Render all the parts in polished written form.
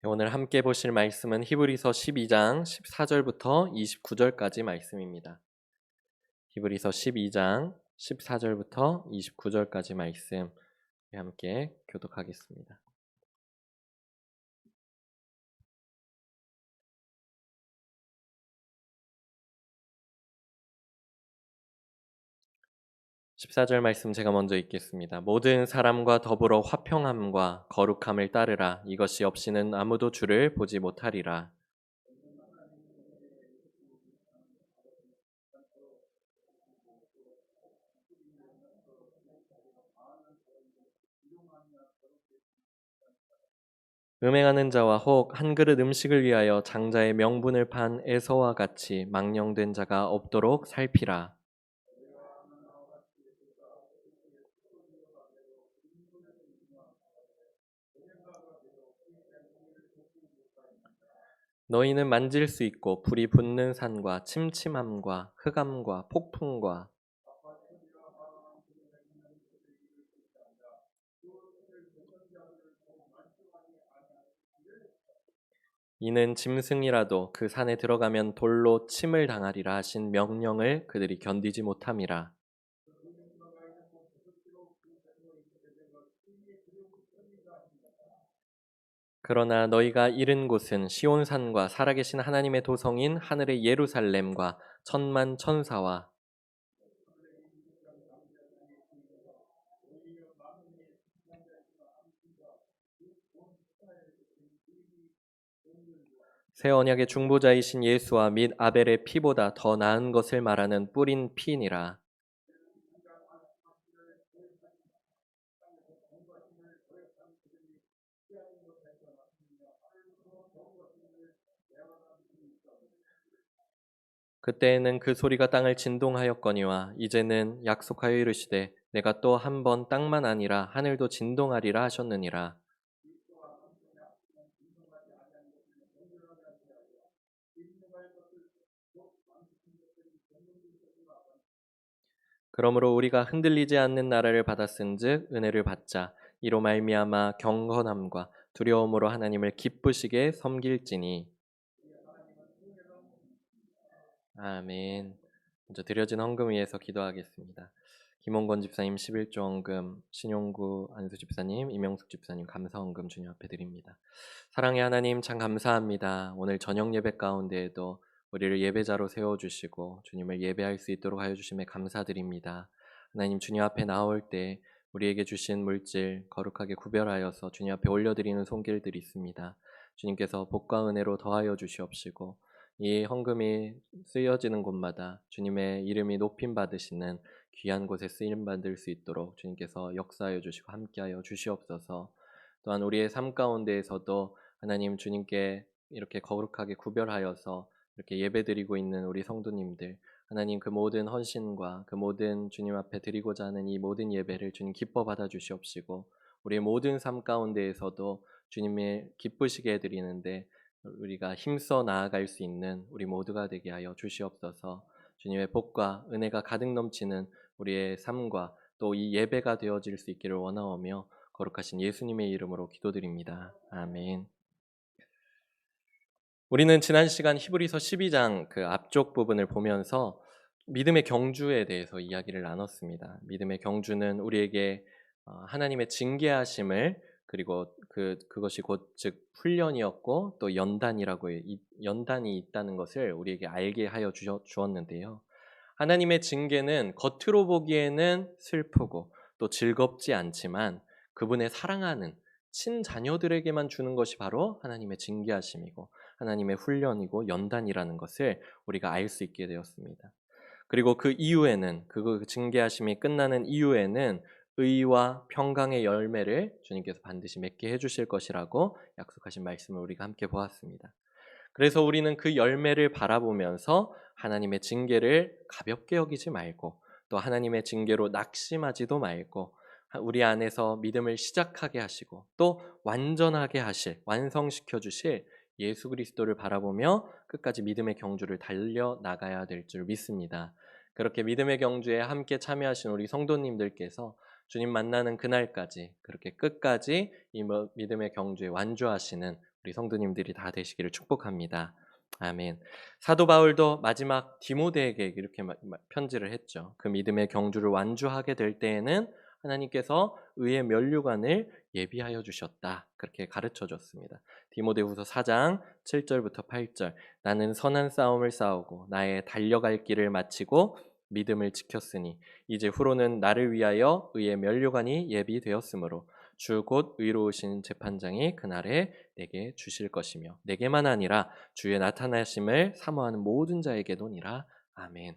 오늘 함께 보실 말씀은 히브리서 12장 14절부터 29절까지 말씀입니다. 히브리서 12장 14절부터 29절까지 말씀 함께 교독하겠습니다. 14절 말씀 제가 먼저 읽겠습니다. 모든 사람과 더불어 화평함과 거룩함을 따르라. 이것이 없이는 아무도 주를 보지 못하리라. 음행하는 자와 혹 한 그릇 음식을 위하여 장자의 명분을 판 에서와 같이 망령된 자가 없도록 살피라. 너희는 만질 수 있고 불이 붙는 산과 침침함과 흑암과 폭풍과 이는 짐승이라도 그 산에 들어가면 돌로 침을 당하리라 하신 명령을 그들이 견디지 못함이라. 그러나 너희가 이른 곳은 시온산과 살아계신 하나님의 도성인 하늘의 예루살렘과 천만 천사와 새 언약의 중보자이신 예수와 및 아벨의 피보다 더 나은 것을 말하는 뿌린 피니라. 그때에는 그 소리가 땅을 진동하였거니와 이제는 약속하여 이르시되 내가 또 한 번 땅만 아니라 하늘도 진동하리라 하셨느니라. 그러므로 우리가 흔들리지 않는 나라를 받았은즉 은혜를 받자. 이로 말미암아 경건함과 두려움으로 하나님을 기쁘시게 섬길지니. 아멘. 먼저 드려진 헌금 위해서 기도하겠습니다. 김홍건 집사님 11조 헌금, 신용구 안수 집사님, 이명숙 집사님 감사 헌금 주님 앞에 드립니다. 사랑의 하나님 참 감사합니다. 오늘 저녁 예배 가운데에도 우리를 예배자로 세워주시고 주님을 예배할 수 있도록 하여 주심에 감사드립니다. 하나님 주님 앞에 나올 때 우리에게 주신 물질 거룩하게 구별하여서 주님 앞에 올려드리는 손길들이 있습니다. 주님께서 복과 은혜로 더하여 주시옵시고 이 헌금이 쓰여지는 곳마다 주님의 이름이 높임 받으시는 귀한 곳에 쓰임 받을 수 있도록 주님께서 역사하여 주시고 함께하여 주시옵소서. 또한 우리의 삶 가운데에서도 하나님 주님께 이렇게 거룩하게 구별하여서 이렇게 예배드리고 있는 우리 성도님들 하나님 그 모든 헌신과 그 모든 주님 앞에 드리고자 하는 이 모든 예배를 주님 기뻐 받아 주시옵시고 우리의 모든 삶 가운데에서도 주님의 기쁘시게 해드리는데 우리가 힘써 나아갈 수 있는 우리 모두가 되게 하여 주시옵소서. 주님의 복과 은혜가 가득 넘치는 우리의 삶과 또 이 예배가 되어질 수 있기를 원하오며 거룩하신 예수님의 이름으로 기도드립니다. 아멘. 우리는 지난 시간 히브리서 12장 그 앞쪽 부분을 보면서 믿음의 경주에 대해서 이야기를 나눴습니다. 믿음의 경주는 우리에게 하나님의 징계하심을 그리고 그것이 곧 즉 훈련이었고 또 연단이 있다는 것을 우리에게 알게 하여 주었는데요. 하나님의 징계는 겉으로 보기에는 슬프고 또 즐겁지 않지만 그분의 사랑하는 친자녀들에게만 주는 것이 바로 하나님의 징계하심이고 하나님의 훈련이고 연단이라는 것을 우리가 알 수 있게 되었습니다. 그리고 그 이후에는 그 징계하심이 끝나는 이후에는 의와 평강의 열매를 주님께서 반드시 맺게 해주실 것이라고 약속하신 말씀을 우리가 함께 보았습니다. 그래서 우리는 그 열매를 바라보면서 하나님의 징계를 가볍게 여기지 말고 또 하나님의 징계로 낙심하지도 말고 우리 안에서 믿음을 시작하게 하시고 또 완전하게 하실, 완성시켜 주실 예수 그리스도를 바라보며 끝까지 믿음의 경주를 달려나가야 될 줄 믿습니다. 그렇게 믿음의 경주에 함께 참여하신 우리 성도님들께서 주님 만나는 그날까지 그렇게 끝까지 이 믿음의 경주에 완주하시는 우리 성도님들이 다 되시기를 축복합니다. 아멘. 사도 바울도 마지막 디모데에게 이렇게 편지를 했죠. 그 믿음의 경주를 완주하게 될 때에는 하나님께서 의의 면류관을 예비하여 주셨다. 그렇게 가르쳐 줬습니다. 디모데후서 4장 7절부터 8절. 나는 선한 싸움을 싸우고 나의 달려갈 길을 마치고 믿음을 지켰으니 이제 후로는 나를 위하여 의의 면류관이 예비되었으므로 주 곧 의로우신 재판장이 그날에 내게 주실 것이며 내게만 아니라 주의 나타나심을 사모하는 모든 자에게도니라. 아멘.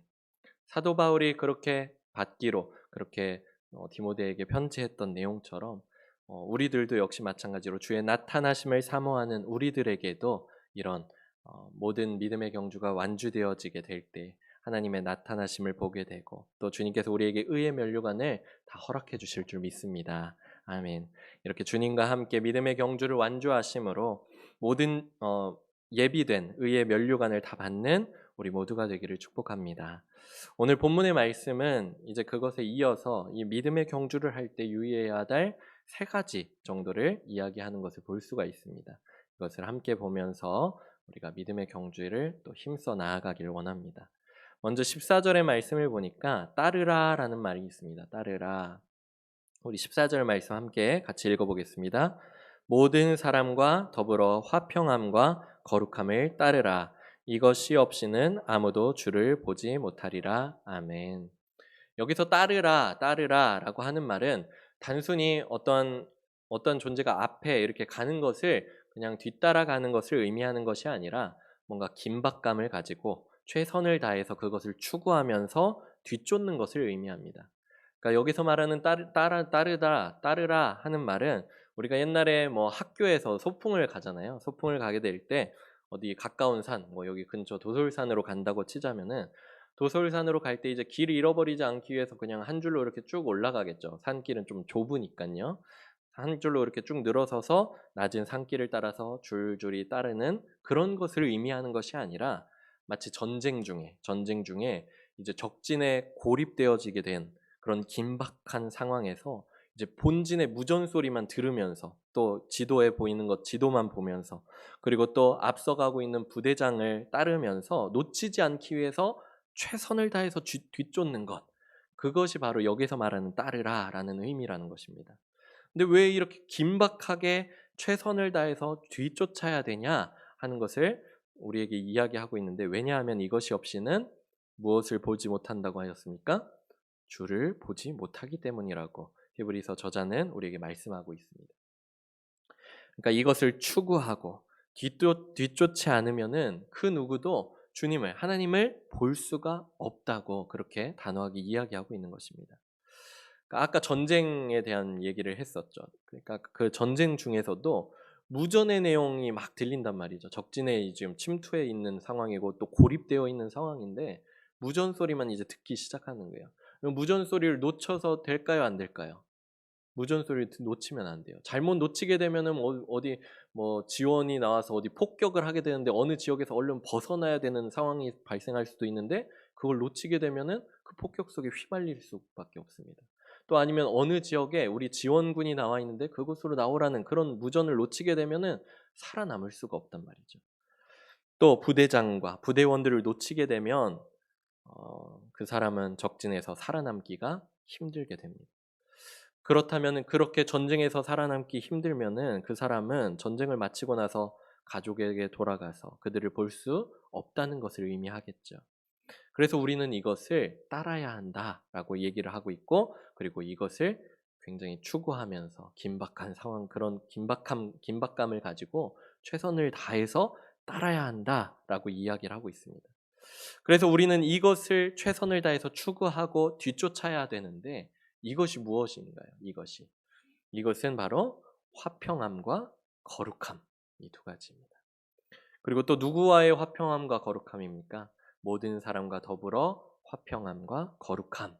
사도 바울이 그렇게 받기로 그렇게 디모데에게 편지했던 내용처럼 우리들도 역시 마찬가지로 주의 나타나심을 사모하는 우리들에게도 이런 모든 믿음의 경주가 완주되어지게 될 때 하나님의 나타나심을 보게 되고 또 주님께서 우리에게 의의 면류관을 다 허락해 주실 줄 믿습니다. 아멘. 이렇게 주님과 함께 믿음의 경주를 완주하심으로 모든 예비된 의의 면류관을 다 받는 우리 모두가 되기를 축복합니다. 오늘 본문의 말씀은 이제 그것에 이어서 이 믿음의 경주를 할 때 유의해야 할 세 가지 정도를 이야기하는 것을 볼 수가 있습니다. 이것을 함께 보면서 우리가 믿음의 경주를 또 힘써 나아가길 원합니다. 먼저 14절의 말씀을 보니까 따르라 라는 말이 있습니다. 따르라. 우리 14절 말씀 함께 같이 읽어보겠습니다. 모든 사람과 더불어 화평함과 거룩함을 따르라. 이것이 없이는 아무도 주를 보지 못하리라. 아멘. 여기서 따르라라고 하는 말은 단순히 어떤 존재가 앞에 이렇게 가는 것을 그냥 뒤따라가는 것을 의미하는 것이 아니라 뭔가 긴박감을 가지고 최선을 다해서 그것을 추구하면서 뒤쫓는 것을 의미합니다. 그러니까 여기서 말하는 따르라 하는 말은 우리가 옛날에 뭐 학교에서 소풍을 가잖아요. 소풍을 가게 될 때 어디 가까운 산, 뭐 여기 근처 도솔산으로 간다고 치자면은 도솔산으로 갈 때 이제 길을 잃어버리지 않기 위해서 그냥 한 줄로 이렇게 쭉 올라가겠죠. 산길은 좀 좁으니까요. 한 줄로 이렇게 쭉 늘어서서 낮은 산길을 따라서 줄줄이 따르는 그런 것을 의미하는 것이 아니라 마치 전쟁 중에 이제 적진에 고립되어지게 된 그런 긴박한 상황에서 이제 본진의 무전 소리만 들으면서 또 지도에 보이는 것 지도만 보면서 그리고 또 앞서가고 있는 부대장을 따르면서 놓치지 않기 위해서 최선을 다해서 뒤쫓는 것. 그것이 바로 여기서 말하는 따르라라는 의미라는 것입니다. 근데 왜 이렇게 긴박하게 최선을 다해서 뒤쫓아야 되냐 하는 것을 우리에게 이야기하고 있는데 왜냐하면 이것이 없이는 무엇을 보지 못한다고 하였습니까? 주를 보지 못하기 때문이라고 히브리서 저자는 우리에게 말씀하고 있습니다. 그러니까 이것을 추구하고 뒤쫓지 않으면은 그 누구도 주님을 하나님을 볼 수가 없다고 그렇게 단호하게 이야기하고 있는 것입니다. 그러니까 아까 전쟁에 대한 얘기를 했었죠. 그러니까 그 전쟁 중에서도 무전의 내용이 막 들린단 말이죠. 적진에 지금 침투해 있는 상황이고 또 고립되어 있는 상황인데 무전 소리만 이제 듣기 시작하는 거예요. 그럼 무전 소리를 놓쳐서 될까요, 안 될까요? 무전 소리를 놓치면 안 돼요. 잘못 놓치게 되면은 어디 뭐 지원이 나와서 어디 폭격을 하게 되는데 어느 지역에서 얼른 벗어나야 되는 상황이 발생할 수도 있는데 그걸 놓치게 되면은 그 폭격 속에 휘말릴 수밖에 없습니다. 또 아니면 어느 지역에 우리 지원군이 나와 있는데 그곳으로 나오라는 그런 무전을 놓치게 되면은 살아남을 수가 없단 말이죠. 또 부대장과 부대원들을 놓치게 되면 그 사람은 적진에서 살아남기가 힘들게 됩니다. 그렇다면 그렇게 전쟁에서 살아남기 힘들면은 그 사람은 전쟁을 마치고 나서 가족에게 돌아가서 그들을 볼 수 없다는 것을 의미하겠죠. 그래서 우리는 이것을 따라야 한다라고 얘기를 하고 있고 그리고 이것을 굉장히 추구하면서 긴박한 상황 그런 긴박감을 가지고 최선을 다해서 따라야 한다라고 이야기를 하고 있습니다. 그래서 우리는 이것을 최선을 다해서 추구하고 뒤쫓아야 되는데 이것이 무엇인가요? 이것은 바로 화평함과 거룩함 이 두 가지입니다. 그리고 또 누구와의 화평함과 거룩함입니까? 모든 사람과 더불어 화평함과 거룩함.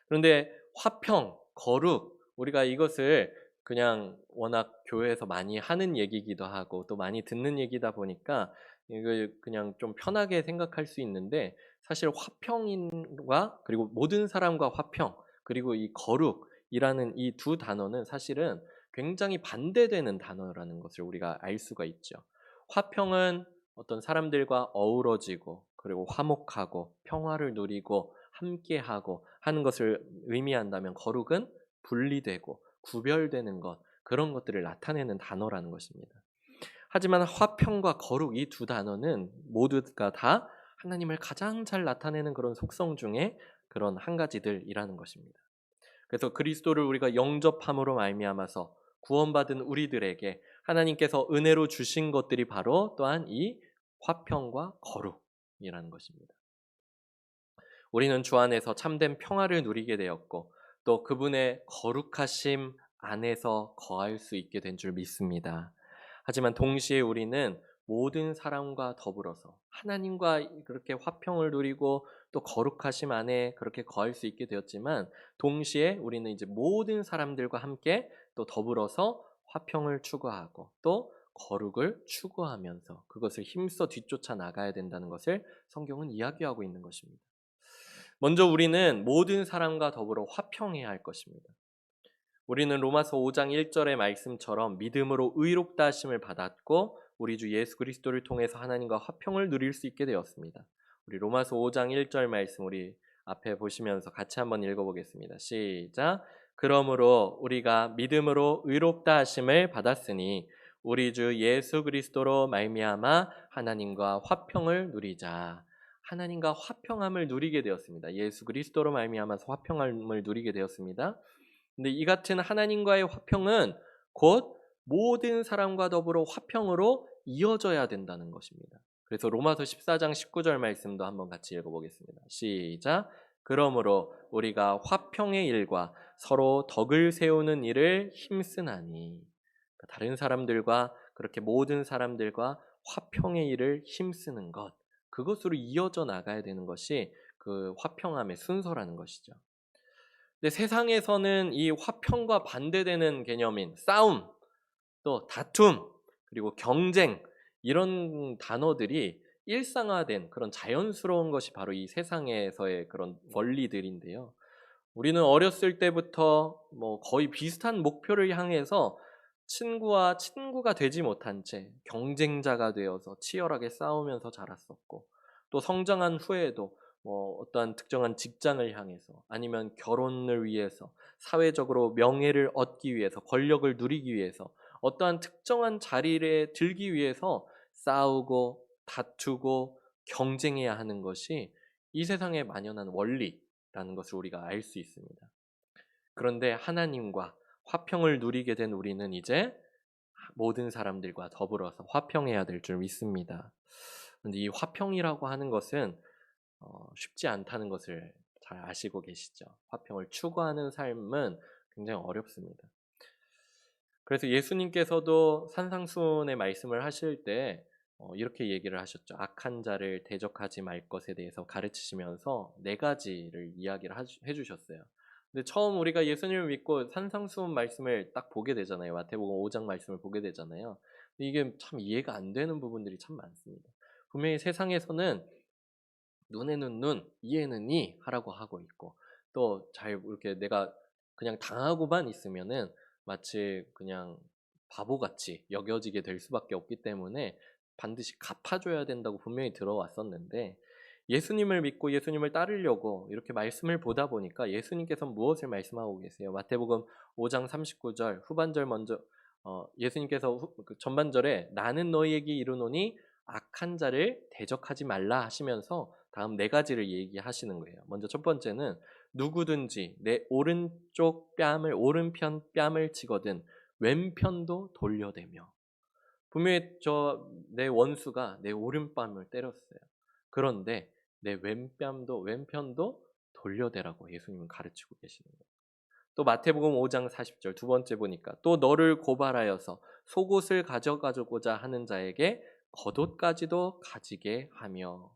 그런데 화평, 거룩 우리가 이것을 그냥 워낙 교회에서 많이 하는 얘기기도 하고 또 많이 듣는 얘기다 보니까 이걸 그냥 좀 편하게 생각할 수 있는데 사실 화평인과 그리고 모든 사람과 화평 그리고 이 거룩이라는 이 두 단어는 사실은 굉장히 반대되는 단어라는 것을 우리가 알 수가 있죠. 화평은 어떤 사람들과 어우러지고 그리고 화목하고 평화를 누리고 함께하고 하는 것을 의미한다면 거룩은 분리되고 구별되는 것, 그런 것들을 나타내는 단어라는 것입니다. 하지만 화평과 거룩 이 두 단어는 모두가 다 하나님을 가장 잘 나타내는 그런 속성 중에 그런 한 가지들이라는 것입니다. 그래서 그리스도를 우리가 영접함으로 말미암아서 구원받은 우리들에게 하나님께서 은혜로 주신 것들이 바로 또한 이 화평과 거룩이라는 것입니다. 우리는 주 안에서 참된 평화를 누리게 되었고 또 그분의 거룩하심 안에서 거할 수 있게 된 줄 믿습니다. 하지만 동시에 우리는 모든 사람과 더불어서 하나님과 그렇게 화평을 누리고 또 거룩하심 안에 그렇게 거할 수 있게 되었지만 동시에 우리는 이제 모든 사람들과 함께 또 더불어서 화평을 추구하고 또 거룩을 추구하면서 그것을 힘써 뒤쫓아 나가야 된다는 것을 성경은 이야기하고 있는 것입니다. 먼저 우리는 모든 사람과 더불어 화평해야 할 것입니다. 우리는 로마서 5장 1절의 말씀처럼 믿음으로 의롭다 하심을 받았고 우리 주 예수 그리스도를 통해서 하나님과 화평을 누릴 수 있게 되었습니다. 우리 로마서 5장 1절 말씀 우리 앞에 보시면서 같이 한번 읽어보겠습니다. 시작. 그러므로 우리가 믿음으로 의롭다 하심을 받았으니 우리 주 예수 그리스도로 말미암아 하나님과 화평을 누리자. 하나님과 화평함을 누리게 되었습니다. 예수 그리스도로 말미암아서 화평함을 누리게 되었습니다. 근데 이 같은 하나님과의 화평은 곧 모든 사람과 더불어 화평으로 이어져야 된다는 것입니다. 그래서 로마서 14장 19절 말씀도 한번 같이 읽어보겠습니다. 시작. 그러므로 우리가 화평의 일과 서로 덕을 세우는 일을 힘쓰나니, 다른 사람들과 그렇게 모든 사람들과 화평의 일을 힘쓰는 것, 그것으로 이어져 나가야 되는 것이 그 화평함의 순서라는 것이죠. 근데 세상에서는 이 화평과 반대되는 개념인 싸움, 또 다툼, 그리고 경쟁, 이런 단어들이 일상화된 그런 자연스러운 것이 바로 이 세상에서의 그런 원리들인데요. 우리는 어렸을 때부터 뭐 거의 비슷한 목표를 향해서 친구와 친구가 되지 못한 채 경쟁자가 되어서 치열하게 싸우면서 자랐었고, 또 성장한 후에도 뭐 어떠한 특정한 직장을 향해서 아니면 결혼을 위해서 사회적으로 명예를 얻기 위해서 권력을 누리기 위해서 어떠한 특정한 자리에 들기 위해서 싸우고 다투고 경쟁해야 하는 것이 이 세상에 만연한 원리라는 것을 우리가 알 수 있습니다. 그런데 하나님과 화평을 누리게 된 우리는 이제 모든 사람들과 더불어서 화평해야 될 줄 믿습니다. 그런데 이 화평이라고 하는 것은 쉽지 않다는 것을 잘 아시고 계시죠. 화평을 추구하는 삶은 굉장히 어렵습니다. 그래서 예수님께서도 산상수훈의 말씀을 하실 때 이렇게 얘기를 하셨죠. 악한 자를 대적하지 말 것에 대해서 가르치시면서 네 가지를 이야기를 해주셨어요. 근데 처음 우리가 예수님을 믿고 산상수훈 말씀을 딱 보게 되잖아요. 마태복음 5장 말씀을 보게 되잖아요. 근데 이게 참 이해가 안 되는 부분들이 참 많습니다. 분명히 세상에서는 눈에는 눈, 이에는 이 하라고 하고 있고 또 잘 이렇게 내가 그냥 당하고만 있으면은 마치 그냥 바보같이 여겨지게 될 수밖에 없기 때문에 반드시 갚아줘야 된다고 분명히 들어왔었는데 예수님을 믿고 예수님을 따르려고 이렇게 말씀을 보다 보니까 예수님께서 무엇을 말씀하고 계세요? 마태복음 5장 39절 후반절 먼저 예수님께서 그 전반절에 나는 너희에게 이르노니 악한 자를 대적하지 말라 하시면서 다음 네 가지를 얘기하시는 거예요. 먼저 첫 번째는 누구든지 내 오른편 뺨을 치거든 왼편도 돌려대며. 분명히 내 원수가 내 오른뺨을 때렸어요. 그런데 내 왼편도 돌려대라고 예수님은 가르치고 계시는 거예요. 또 마태복음 5장 40절 두 번째 보니까 또 너를 고발하여서 속옷을 가져가고자 하는 자에게 겉옷까지도 가지게 하며,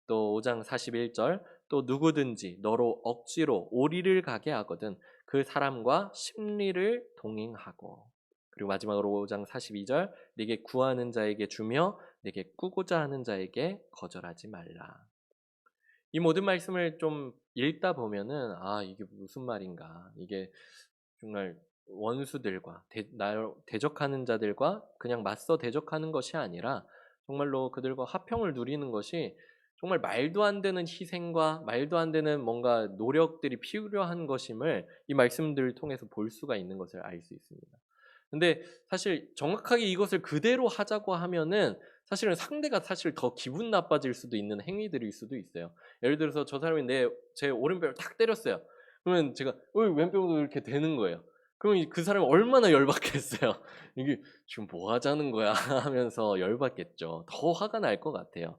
또 5장 41절 또 누구든지 너로 억지로 오리를 가게 하거든 그 사람과 심리를 동행하고, 그리고 마지막으로 5장 42절 네게 구하는 자에게 주며 네게 꾸고자 하는 자에게 거절하지 말라. 이 모든 말씀을 좀 읽다 보면은 이게 무슨 말인가, 이게 정말 원수들과 날 대적하는 자들과 그냥 맞서 대적하는 것이 아니라 정말로 그들과 화평을 누리는 것이 정말 말도 안 되는 희생과 말도 안 되는 뭔가 노력들이 필요한 것임을 이 말씀들을 통해서 볼 수가 있는 것을 알 수 있습니다. 근데 사실 정확하게 이것을 그대로 하자고 하면은 사실은 상대가 사실 더 기분 나빠질 수도 있는 행위들일 수도 있어요. 예를 들어서 저 사람이 제 오른뼈를 탁 때렸어요. 그러면 제가 왼뼈도 이렇게 되는 거예요. 그러면 그 사람이 얼마나 열받겠어요. 이게 지금 뭐 하자는 거야 하면서 열받겠죠. 더 화가 날 것 같아요.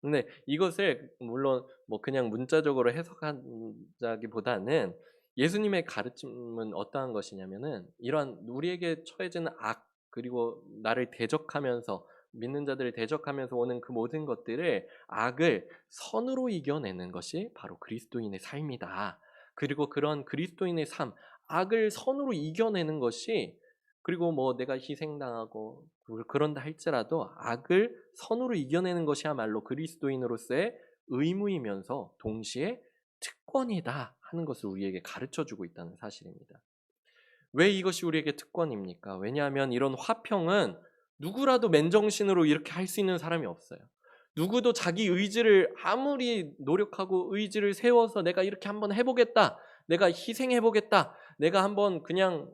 근데 이것을 물론 뭐 그냥 문자적으로 해석하자기보다는 예수님의 가르침은 어떠한 것이냐면은 이러한 우리에게 처해지는 악 그리고 나를 대적하면서 믿는 자들을 대적하면서 오는 그 모든 것들을 악을 선으로 이겨내는 것이 바로 그리스도인의 삶이다. 그리고 그런 그리스도인의 삶, 악을 선으로 이겨내는 것이 그리고 뭐 내가 희생당하고 그런다 할지라도 악을 선으로 이겨내는 것이야말로 그리스도인으로서의 의무이면서 동시에 특권이다 하는 것을 우리에게 가르쳐주고 있다는 사실입니다. 왜 이것이 우리에게 특권입니까? 왜냐하면 이런 화평은 누구라도 맨정신으로 이렇게 할 수 있는 사람이 없어요. 누구도 자기 의지를 아무리 노력하고 의지를 세워서 내가 이렇게 한번 해보겠다. 내가 희생해보겠다. 내가 한번 그냥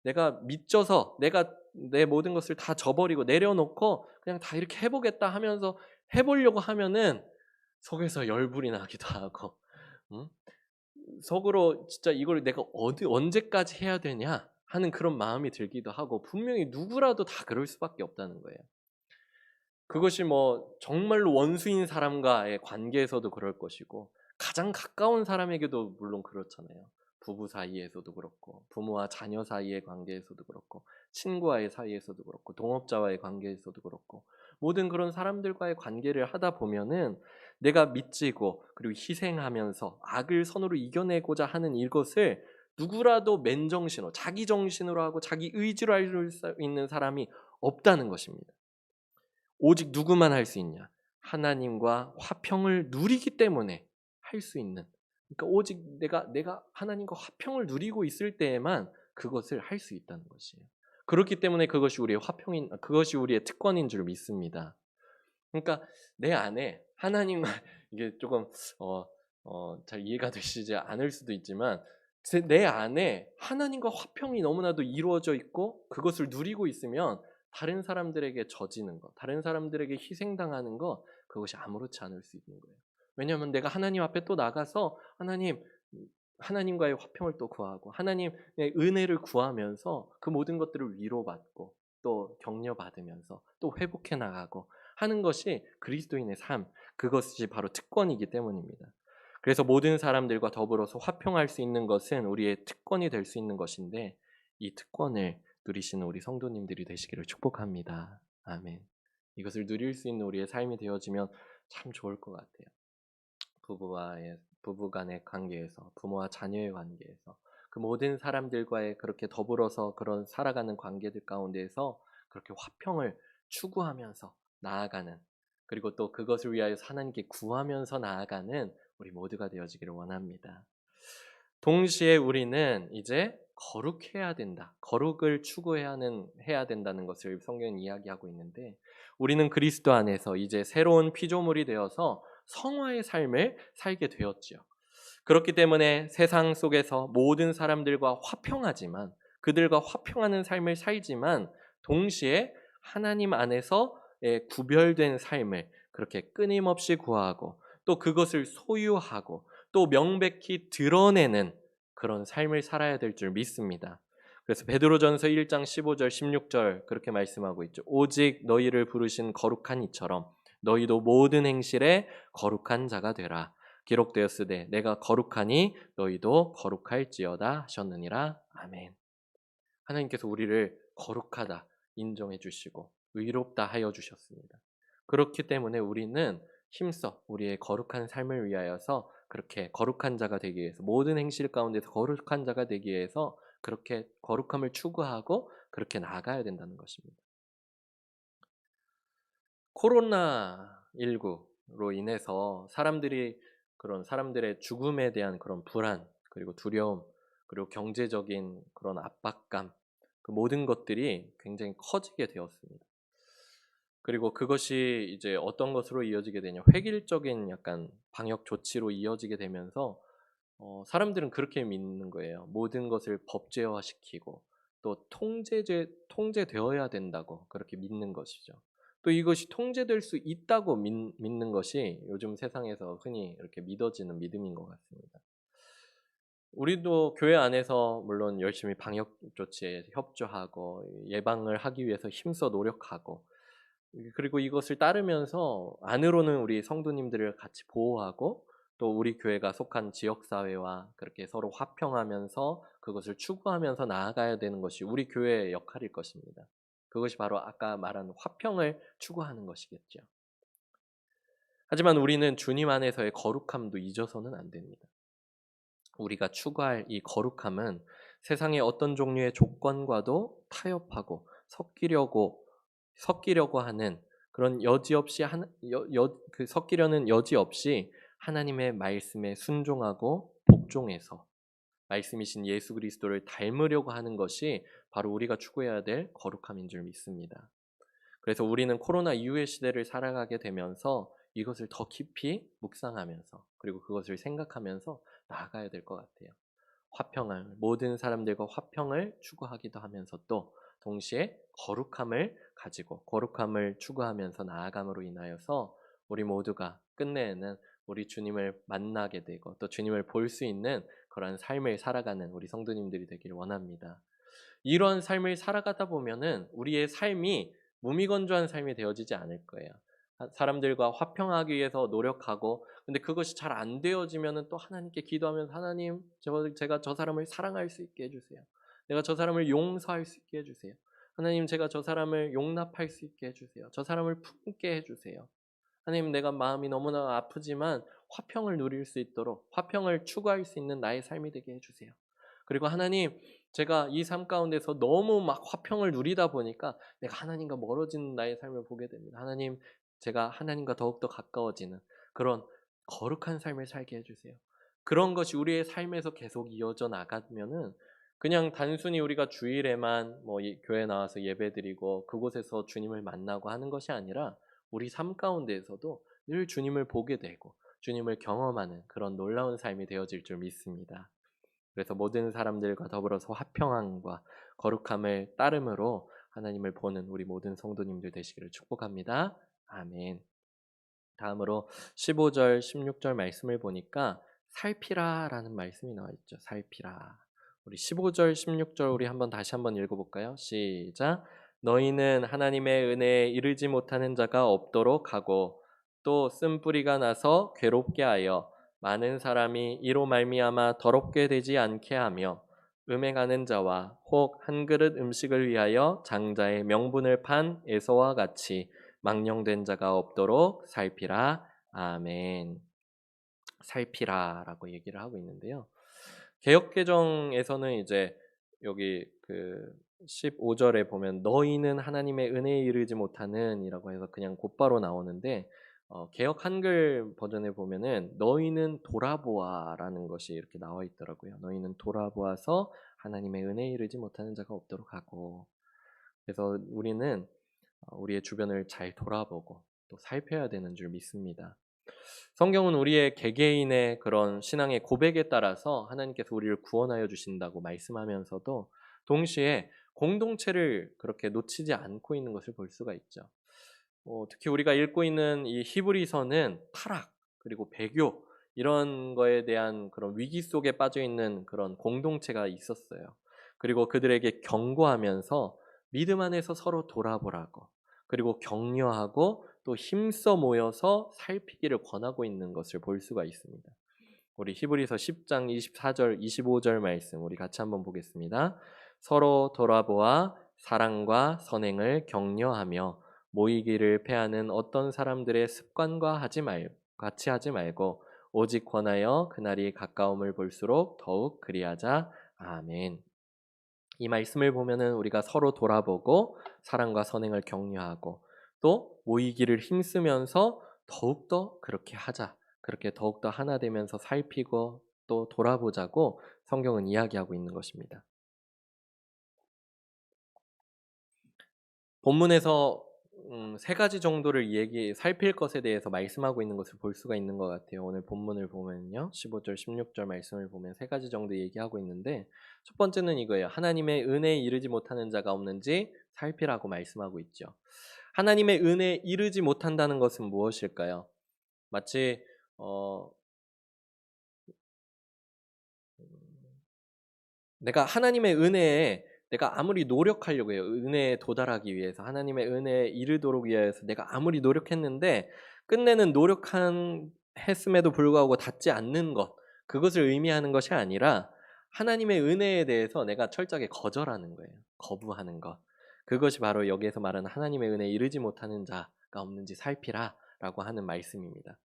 내가 믿져서 내가 내 모든 것을 다 저버리고 내려놓고 그냥 다 이렇게 해보겠다 하면서 해보려고 하면은 속에서 열불이 나기도 하고 응? 속으로 진짜 이걸 내가 언제까지 해야 되냐 하는 그런 마음이 들기도 하고 분명히 누구라도 다 그럴 수밖에 없다는 거예요. 그것이 뭐 정말로 원수인 사람과의 관계에서도 그럴 것이고 가장 가까운 사람에게도 물론 그렇잖아요. 부부 사이에서도 그렇고 부모와 자녀 사이의 관계에서도 그렇고 친구와의 사이에서도 그렇고 동업자와의 관계에서도 그렇고 모든 그런 사람들과의 관계를 하다 보면은 내가 미치고 그리고 희생하면서 악을 선으로 이겨내고자 하는 이것을 누구라도 맨정신으로 자기 정신으로 하고 자기 의지로 할 수 있는 사람이 없다는 것입니다. 오직 누구만 할 수 있냐? 하나님과 화평을 누리기 때문에 할 수 있는. 그러니까 오직 내가 하나님과 화평을 누리고 있을 때에만 그것을 할 수 있다는 것이에요. 그렇기 때문에 그것이 우리의 특권인 줄 믿습니다. 그러니까 내 안에 하나님과 이게 조금 잘 이해가 되시지 않을 수도 있지만 내 안에 하나님과 화평이 너무나도 이루어져 있고 그것을 누리고 있으면 다른 사람들에게 져지는 것, 다른 사람들에게 희생당하는 것 그것이 아무렇지 않을 수 있는 거예요. 왜냐하면 내가 하나님 앞에 또 나가서 하나님과의 화평을 또 구하고 하나님의 은혜를 구하면서 그 모든 것들을 위로받고 또 격려받으면서 또 회복해 나가고 하는 것이 그리스도인의 삶, 그것이 바로 특권이기 때문입니다. 그래서 모든 사람들과 더불어서 화평할 수 있는 것은 우리의 특권이 될 수 있는 것인데 이 특권을 누리시는 우리 성도님들이 되시기를 축복합니다. 아멘. 이것을 누릴 수 있는 우리의 삶이 되어지면 참 좋을 것 같아요. 부부 간의 관계에서, 부모와 자녀의 관계에서, 그 모든 사람들과의 그렇게 더불어서 그런 살아가는 관계들 가운데에서 그렇게 화평을 추구하면서 나아가는, 그리고 또 그것을 위하여 하나님께 구하면서 나아가는 우리 모두가 되어지기를 원합니다. 동시에 우리는 이제 거룩해야 된다. 거룩을 해야 된다는 것을 성경은 이야기하고 있는데 우리는 그리스도 안에서 이제 새로운 피조물이 되어서 성화의 삶을 살게 되었지요. 그렇기 때문에 세상 속에서 모든 사람들과 화평하지만 그들과 화평하는 삶을 살지만 동시에 하나님 안에서 구별된 삶을 그렇게 끊임없이 구하고 또 그것을 소유하고 또 명백히 드러내는 그런 삶을 살아야 될 줄 믿습니다. 그래서 베드로전서 1장 15절 16절 그렇게 말씀하고 있죠. 오직 너희를 부르신 거룩한 이처럼 너희도 모든 행실에 거룩한 자가 되라. 기록되었으되 내가 거룩하니 너희도 거룩할지어다 하셨느니라. 아멘. 하나님께서 우리를 거룩하다 인정해 주시고 의롭다 하여 주셨습니다. 그렇기 때문에 우리는 힘써 우리의 거룩한 삶을 위하여서 그렇게 거룩한 자가 되기 위해서 모든 행실 가운데서 거룩한 자가 되기 위해서 그렇게 거룩함을 추구하고 그렇게 나아가야 된다는 것입니다. 코로나19로 인해서 사람들의 죽음에 대한 그런 불안 그리고 두려움 그리고 경제적인 그런 압박감, 그 모든 것들이 굉장히 커지게 되었습니다. 그리고 그것이 이제 어떤 것으로 이어지게 되냐, 획일적인 약간 방역 조치로 이어지게 되면서 사람들은 그렇게 믿는 거예요. 모든 것을 법제화시키고 또 통제되어야 된다고 그렇게 믿는 것이죠. 또 이것이 통제될 수 있다고 믿는 것이 요즘 세상에서 흔히 이렇게 믿어지는 믿음인 것 같습니다. 우리도 교회 안에서 물론 열심히 방역 조치에 협조하고 예방을 하기 위해서 힘써 노력하고, 그리고 이것을 따르면서 안으로는 우리 성도님들을 같이 보호하고 또 우리 교회가 속한 지역사회와 그렇게 서로 화평하면서 그것을 추구하면서 나아가야 되는 것이 우리 교회의 역할일 것입니다. 그것이 바로 아까 말한 화평을 추구하는 것이겠죠. 하지만 우리는 주님 안에서의 거룩함도 잊어서는 안 됩니다. 우리가 추구할 이 거룩함은 세상의 어떤 종류의 조건과도 타협하고 섞이려고 하는 그런 섞이려는 여지 없이 하나님의 말씀에 순종하고 복종해서 말씀이신 예수 그리스도를 닮으려고 하는 것이 바로 우리가 추구해야 될 거룩함인 줄 믿습니다. 그래서 우리는 코로나 이후의 시대를 살아가게 되면서 이것을 더 깊이 묵상하면서 그리고 그것을 생각하면서 나아가야 될 것 같아요. 모든 사람들과 화평을 추구하기도 하면서 또 동시에 거룩함을 추구하면서 나아감으로 인하여서 우리 모두가 끝내에는 우리 주님을 만나게 되고 또 주님을 볼 수 있는 그런 삶을 살아가는 우리 성도님들이 되기를 원합니다. 이런 삶을 살아가다 보면은 우리의 삶이 무미건조한 삶이 되어지지 않을 거예요. 사람들과 화평하기 위해서 노력하고, 근데 그것이 잘 안 되어지면은 또 하나님께 기도하면서 하나님, 제가 저 사람을 사랑할 수 있게 해주세요. 내가 저 사람을 용서할 수 있게 해주세요. 하나님, 제가 저 사람을 용납할 수 있게 해주세요. 저 사람을 품게 해주세요. 하나님, 내가 마음이 너무나 아프지만 화평을 누릴 수 있도록 화평을 추구할 수 있는 나의 삶이 되게 해주세요. 그리고 하나님, 제가 이 삶 가운데서 너무 막 화평을 누리다 보니까 내가 하나님과 멀어지는 나의 삶을 보게 됩니다. 하나님, 제가 하나님과 더욱더 가까워지는 그런 거룩한 삶을 살게 해주세요. 그런 것이 우리의 삶에서 계속 이어져 나가면은 그냥 단순히 우리가 주일에만 교회 나와서 예배드리고 그곳에서 주님을 만나고 하는 것이 아니라 우리 삶 가운데에서도 늘 주님을 보게 되고 주님을 경험하는 그런 놀라운 삶이 되어질 줄 믿습니다. 그래서 모든 사람들과 더불어서 화평함과 거룩함을 따름으로 하나님을 보는 우리 모든 성도님들 되시기를 축복합니다. 아멘. 다음으로 15절, 16절 말씀을 보니까 살피라라는 말씀이 나와 있죠. 살피라. 우리 15절, 16절 우리 다시 한번 읽어볼까요? 시작. 너희는 하나님의 은혜에 이르지 못하는 자가 없도록 하고 또 쓴뿌리가 나서 괴롭게 하여 많은 사람이 이로 말미암아 더럽게 되지 않게 하며 음행하는 자와 혹 한 그릇 음식을 위하여 장자의 명분을 판 에서와 같이 망령된 자가 없도록 살피라. 아멘. 살피라라고 얘기를 하고 있는데요. 개역개정에서는 이제 여기 그 15절에 보면 너희는 하나님의 은혜에 이르지 못하는이라고 해서 그냥 곧바로 나오는데 개역 한글 버전에 보면은 너희는 돌아보아라는 것이 이렇게 나와 있더라고요. 너희는 돌아보아서 하나님의 은혜에 이르지 못하는 자가 없도록 하고, 그래서 우리는 우리의 주변을 잘 돌아보고 또 살펴야 되는 줄 믿습니다. 성경은 우리의 개개인의 그런 신앙의 고백에 따라서 하나님께서 우리를 구원하여 주신다고 말씀하면서도 동시에 공동체를 그렇게 놓치지 않고 있는 것을 볼 수가 있죠. 특히 우리가 읽고 있는 이 히브리서는 타락 그리고 배교 이런 거에 대한 그런 위기 속에 빠져 있는 그런 공동체가 있었어요. 그리고 그들에게 경고하면서 믿음 안에서 서로 돌아보라고, 그리고 격려하고 또 힘써 모여서 살피기를 권하고 있는 것을 볼 수가 있습니다. 우리 히브리서 10장 24절 25절 말씀 우리 같이 한번 보겠습니다. 서로 돌아보아 사랑과 선행을 격려하며 모이기를 패하는 어떤 사람들의 습관과 같이 하지 말고 오직 권하여 그날이 가까움을 볼수록 더욱 그리하자. 아멘. 이 말씀을 보면은 우리가 서로 돌아보고 사랑과 선행을 격려하고 또 모이기를 힘쓰면서 더욱더 그렇게 하자. 그렇게 더욱더 하나 되면서 살피고 또 돌아보자고 성경은 이야기하고 있는 것입니다. 본문에서 세 가지 정도를 살필 것에 대해서 말씀하고 있는 것을 볼 수가 있는 것 같아요. 오늘 본문을 보면요. 15절, 16절 말씀을 보면 세 가지 정도 얘기하고 있는데 첫 번째는 이거예요. 하나님의 은혜에 이르지 못하는 자가 없는지 살피라고 말씀하고 있죠. 하나님의 은혜에 이르지 못한다는 것은 무엇일까요? 마치 내가 하나님의 은혜에 내가 아무리 노력하려고 해요. 은혜에 도달하기 위해서 하나님의 은혜에 이르도록 위해서 내가 아무리 노력했는데 끝내는 했음에도 불구하고 닿지 않는 것, 그것을 의미하는 것이 아니라 하나님의 은혜에 대해서 내가 철저하게 거절하는 거예요. 거부하는 것. 그것이 바로 여기에서 말하는 하나님의 은혜에 이르지 못하는 자가 없는지 살피라라고 하는 말씀입니다.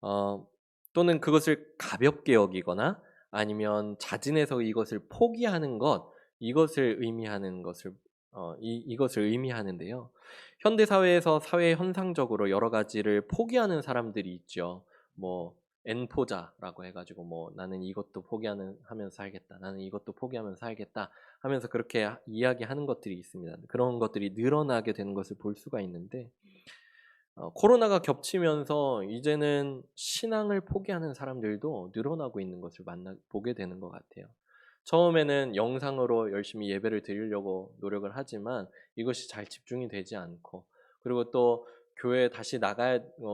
어, 또는 그것을 가볍게 여기거나 아니면 자진해서 이것을 포기하는 것, 이것을 의미하는 것을 이것을 의미하는데요. 현대 사회에서 사회 현상적으로 여러 가지를 포기하는 사람들이 있죠. 뭐 N포자라고 해가지고 뭐 나는 이것도 하면서 살겠다. 나는 이것도 포기하면서 살겠다. 하면서 그렇게 이야기하는 것들이 있습니다. 그런 것들이 늘어나게 되는 것을 볼 수가 있는데 코로나가 겹치면서 이제는 신앙을 포기하는 사람들도 늘어나고 있는 것을 보게 되는 것 같아요. 처음에는 영상으로 열심히 예배를 드리려고 노력을 하지만 이것이 잘 집중이 되지 않고, 그리고 또 교회에 다시